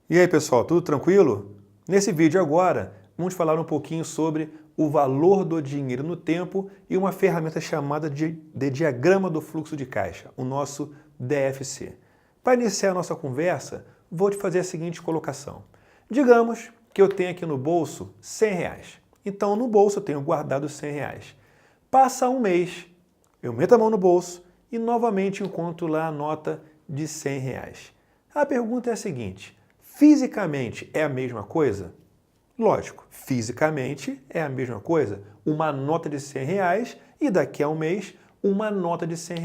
E aí, pessoal, tudo tranquilo? Nesse vídeo agora, vamos falar um pouquinho sobre o valor do dinheiro no tempo e uma ferramenta chamada de diagrama do fluxo de caixa, o nosso DFC. Para iniciar a nossa conversa, vou te fazer a seguinte colocação. Digamos que eu tenho aqui no bolso R$ 100. Então, no bolso eu tenho guardado R$ 100. Passa um mês, eu meto a mão no bolso e novamente encontro lá a nota de R$ 100. A pergunta é a seguinte: fisicamente é a mesma coisa? Lógico, fisicamente é a mesma coisa. Uma nota de R$ 100 e daqui a um mês uma nota de R$ 100.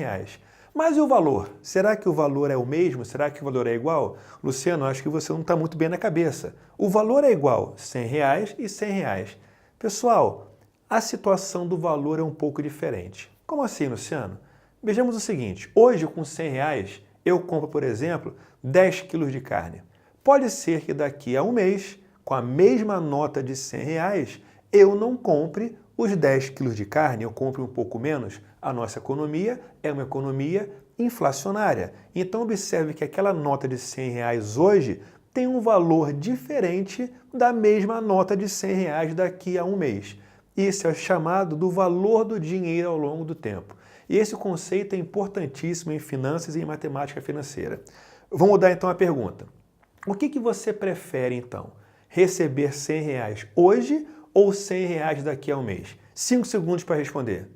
Mas e o valor? Será que o valor é o mesmo? Será que o valor é igual? Luciano, acho que você não está muito bem na cabeça. O valor é igual, R$ 100 e R$ 100. Pessoal, a situação do valor é um pouco diferente. Como assim, Luciano? Vejamos o seguinte, hoje com R$ 100 eu compro, por exemplo, 10 quilos de carne. Pode ser que daqui a um mês, com a mesma nota de R$ 100, eu não compre os 10 quilos de carne, eu compre um pouco menos. A nossa economia é uma economia inflacionária. Então observe que aquela nota de R$ 100 hoje tem um valor diferente da mesma nota de R$ 100 daqui a um mês. Isso é chamado do valor do dinheiro ao longo do tempo. E esse conceito é importantíssimo em finanças e em matemática financeira. Vamos mudar então a pergunta. O que você prefere então? Receber R$ 100 hoje ou R$ 100 daqui a um mês? 5 segundos para responder.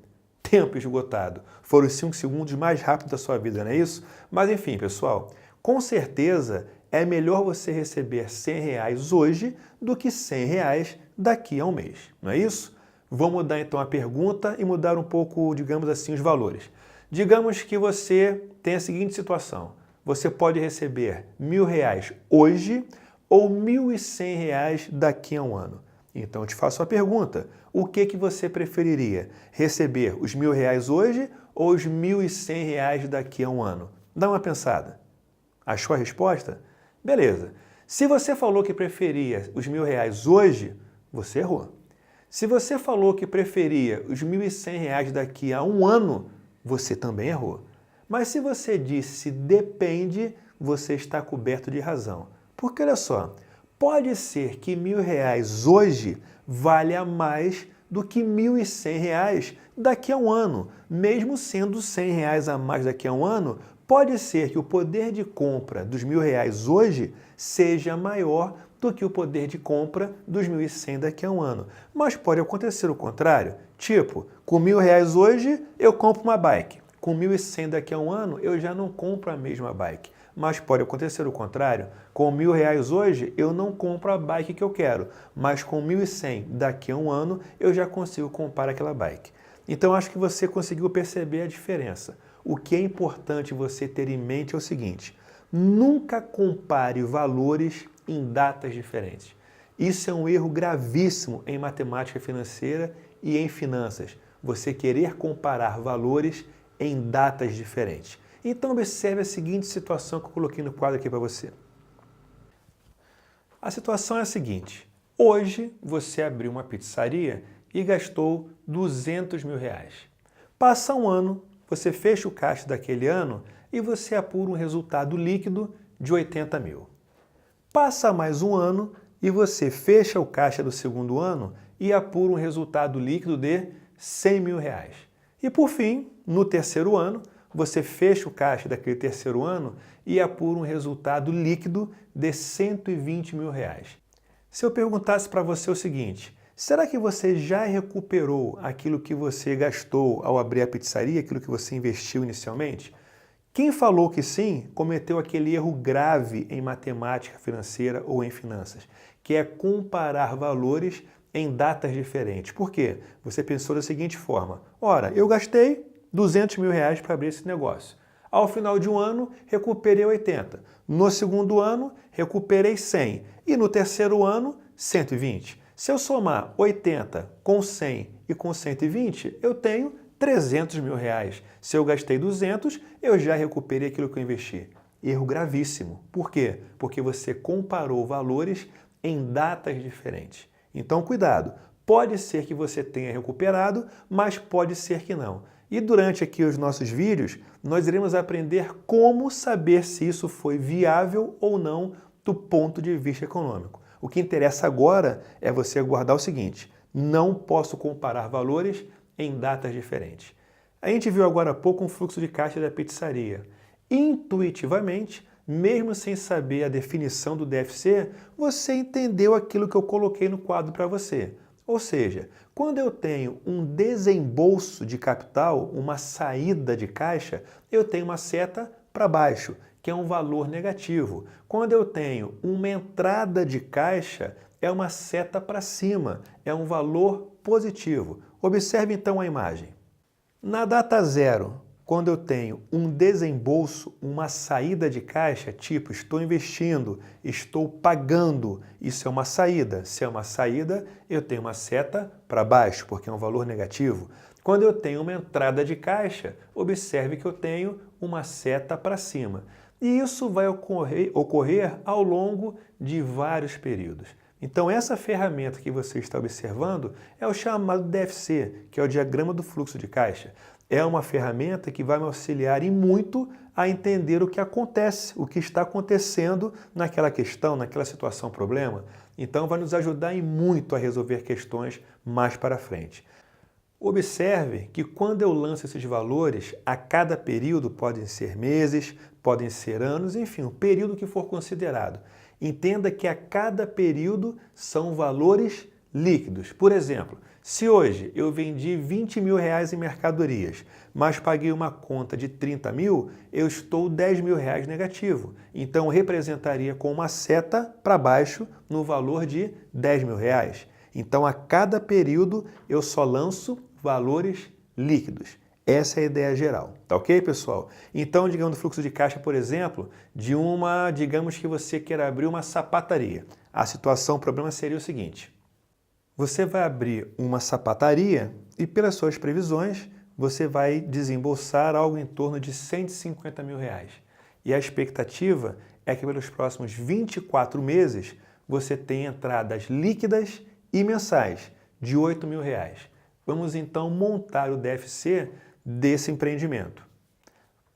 Tempo esgotado. Foram os 5 segundos mais rápidos da sua vida, não é isso? Mas enfim, pessoal, com certeza é melhor você receber R$ 100 hoje do que R$ 100 daqui a um mês, não é isso? Vamos mudar então a pergunta e mudar um pouco, digamos assim, os valores. Digamos que você tem a seguinte situação. Você pode receber R$ 1.000 hoje ou R$ 1.100 daqui a um ano. Então eu te faço a pergunta, o que você preferiria? Receber os R$ 1.000 hoje ou os R$ 1.100 daqui a um ano? Dá uma pensada. Achou a resposta? Beleza. Se você falou que preferia os R$ 1.000 hoje, você errou. Se você falou que preferia os R$ 1.100 daqui a um ano, você também errou. Mas se você disse depende, você está coberto de razão. Porque olha só, pode ser que R$ 1.000 hoje valha mais do que R$ 1.100 daqui a um ano. Mesmo sendo R$ 100 a mais daqui a um ano, pode ser que o poder de compra dos R$ 1.000 hoje seja maior do que o poder de compra dos 1.100 daqui a um ano. Mas pode acontecer o contrário. Tipo, com R$ 1.000 hoje eu compro uma bike. Com 1.100 daqui a um ano eu já não compro a mesma bike. Mas pode acontecer o contrário. Com R$ 1.000 hoje eu não compro a bike que eu quero. Mas com 1.100 daqui a um ano eu já consigo comprar aquela bike. Então acho que você conseguiu perceber a diferença. O que é importante você ter em mente é o seguinte: nunca compare valores em datas diferentes. Isso é um erro gravíssimo em matemática financeira e em finanças. Você querer comparar valores em datas diferentes. Então observe a seguinte situação que eu coloquei no quadro aqui para você. A situação é a seguinte: hoje você abriu uma pizzaria e gastou R$ 200.000. Passa um ano, você fecha o caixa daquele ano e você apura um resultado líquido de 80 mil. Passa mais um ano e você fecha o caixa do segundo ano e apura um resultado líquido de R$ 100.000. E por fim, no terceiro ano, você fecha o caixa daquele terceiro ano e apura um resultado líquido de R$ 120.000. Se eu perguntasse para você o seguinte: será que você já recuperou aquilo que você gastou ao abrir a pizzaria, aquilo que você investiu inicialmente? Quem falou que sim, cometeu aquele erro grave em matemática financeira ou em finanças, que é comparar valores em datas diferentes. Por quê? Você pensou da seguinte forma: ora, eu gastei R$ 200.000 para abrir esse negócio. Ao final de um ano, recuperei 80. No segundo ano, recuperei 100. E no terceiro ano, 120. Se eu somar 80 com 100 e com 120, eu tenho R$ 300.000. Se eu gastei 200, eu já recuperei aquilo que eu investi. Erro gravíssimo. Por quê? Porque você comparou valores em datas diferentes. Então, cuidado. Pode ser que você tenha recuperado, mas pode ser que não. E durante aqui os nossos vídeos, nós iremos aprender como saber se isso foi viável ou não do ponto de vista econômico. O que interessa agora é você guardar o seguinte: não posso comparar valores em datas diferentes. A gente viu agora há pouco um fluxo de caixa da pizzaria. Intuitivamente, mesmo sem saber a definição do DFC, você entendeu aquilo que eu coloquei no quadro para você. Ou seja, quando eu tenho um desembolso de capital, uma saída de caixa, eu tenho uma seta para baixo, que é um valor negativo. Quando eu tenho uma entrada de caixa, é uma seta para cima, é um valor positivo. Observe então a imagem. Na data zero, quando eu tenho um desembolso, uma saída de caixa, tipo estou investindo, estou pagando, isso é uma saída. Se é uma saída, eu tenho uma seta para baixo, porque é um valor negativo. Quando eu tenho uma entrada de caixa, observe que eu tenho uma seta para cima. E isso vai ocorrer ao longo de vários períodos. Então, essa ferramenta que você está observando é o chamado DFC, que é o diagrama do fluxo de caixa. É uma ferramenta que vai me auxiliar e muito a entender o que acontece, o que está acontecendo naquela questão, naquela situação, problema. Então, vai nos ajudar e muito a resolver questões mais para frente. Observe que quando eu lanço esses valores, a cada período podem ser meses, podem ser anos, enfim, o período que for considerado. Entenda que a cada período são valores líquidos. Por exemplo, se hoje eu vendi 20 mil reais em mercadorias, mas paguei uma conta de 30 mil, eu estou 10 mil reais negativo. Então, representaria com uma seta para baixo no valor de 10 mil reais. Então, a cada período eu só lanço valores líquidos. Essa é a ideia geral, tá ok, pessoal? Então, digamos, o fluxo de caixa, por exemplo, digamos que você queira abrir uma sapataria. A situação, o problema seria o seguinte: você vai abrir uma sapataria e, pelas suas previsões, você vai desembolsar algo em torno de 150 mil reais. E a expectativa é que pelos próximos 24 meses você tenha entradas líquidas e mensais de 8 mil reais. Vamos então montar o DFC desse empreendimento.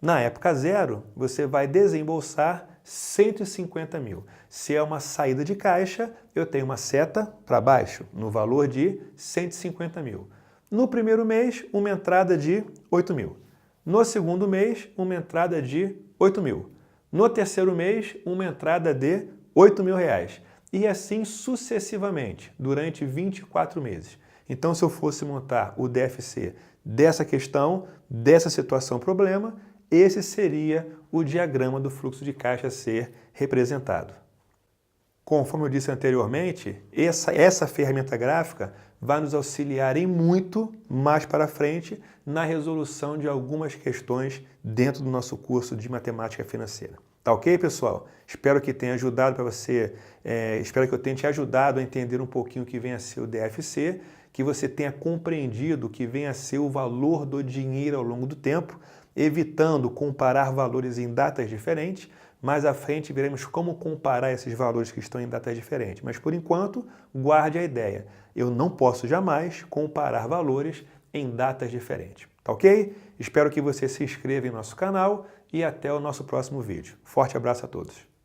Na época zero, você vai desembolsar 150 mil. Se é uma saída de caixa, eu tenho uma seta para baixo, no valor de 150 mil. No primeiro mês, uma entrada de 8 mil. No segundo mês, uma entrada de 8 mil. No terceiro mês, uma entrada de 8 mil reais. E assim sucessivamente, durante 24 meses. Então, se eu fosse montar o DFC dessa questão, dessa situação problema, esse seria o diagrama do fluxo de caixa a ser representado. Conforme eu disse anteriormente, essa ferramenta gráfica vai nos auxiliar em muito mais para frente na resolução de algumas questões dentro do nosso curso de matemática financeira. Tá ok, pessoal? Espero que tenha ajudado para você, espero que eu tenha te ajudado a entender um pouquinho o que vem a ser o DFC, que você tenha compreendido o que vem a ser o valor do dinheiro ao longo do tempo, evitando comparar valores em datas diferentes. Mais à frente veremos como comparar esses valores que estão em datas diferentes. Mas por enquanto, guarde a ideia. Eu não posso jamais comparar valores em datas diferentes. Tá ok? Espero que você se inscreva em nosso canal e até o nosso próximo vídeo. Forte abraço a todos.